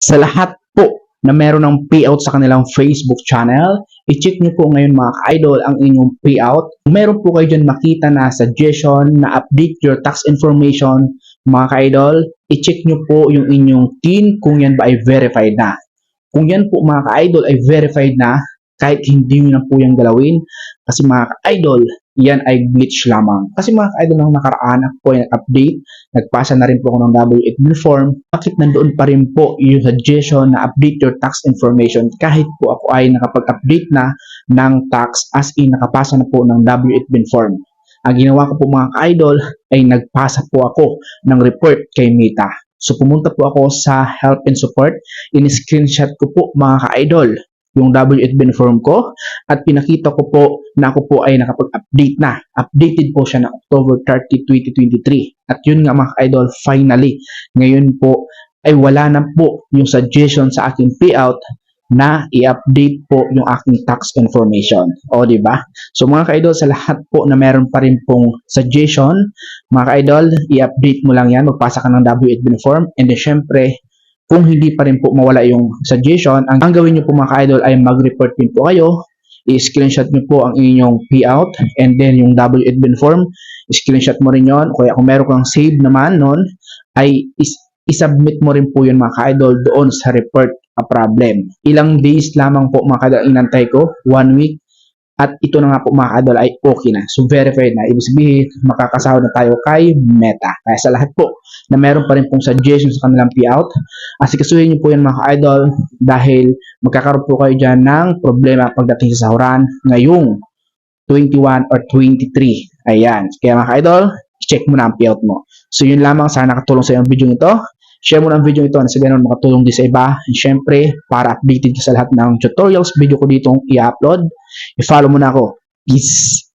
Sa lahat po na meron ng payout sa kanilang Facebook channel, i-check nyo po ngayon mga ka-idol ang inyong payout. Kung meron po kayo dyan makita na suggestion na update your tax information, mga ka-idol, i-check nyo po yung inyong TIN kung yan ba ay verified na. Kung yan po mga ka-idol ay verified na, kahit hindi nyo na po yung galawin, kasi mga ka-idol, yan ay glitch lamang. Kasi mga ka-idol ng nakaraan po yung update, nagpasa na rin po ako ng W8 bill form, bakit nandoon pa rin po yung suggestion na update your tax information kahit po ako ay nakapag-update na ng tax as in nakapasa na po ng W8 bill form. Ang ginawa ko po mga ka-idol ay nagpasa po ako ng report kay Mita. So pumunta po ako sa help and support, in-screenshot ko po mga ka-idol yung W8 bin form ko at pinakita ko po na ako po ay nakapag-update na. Updated po siya na October 30, 2023. At yun nga mga ka-idol, finally, ngayon po ay wala na po yung suggestion sa aking payout na i-update po yung aking tax information. O, di ba? So mga ka-idol, sa lahat po na meron pa rin pong suggestion, mga ka-idol, i-update mo lang yan, magpasa ka ng W8 bin form, and then syempre, kung hindi pa rin po mawala yung suggestion, ang gawin nyo po mga ka-idol ay mag-report din po kayo, i-screenshot nyo po ang inyong payout, and then yung W8 bin form, i-screenshot mo rin yon. Kaya kung meron kang save naman nun, ay i-submit mo rin po yun mga ka-idol doon sa report a problem. Ilang days lamang po mga ka-idol inantay ko, 1 week, at ito na nga po mga ka-idol ay okay na. So verified na. Ibig sabihin, makakasahod na tayo kay Meta. Kaya sa lahat po na meron pa rin pong suggestions sa kanilang payout, asikasuhin niyo po yan mga ka-idol dahil magkakaroon po kayo dyan ng problema pagdating sa sahuran ngayong 21 or 23. Ayan. Kaya mga ka-idol, check mo na ang payout mo. So yun lamang. Sana nakatulong sa iyo ang video nito. Share mo ng video ito na sa ganun makatulong din sa iba. And syempre, para updated ka sa lahat ng tutorials, video ko ditong i-upload, i-follow mo na ako. Peace!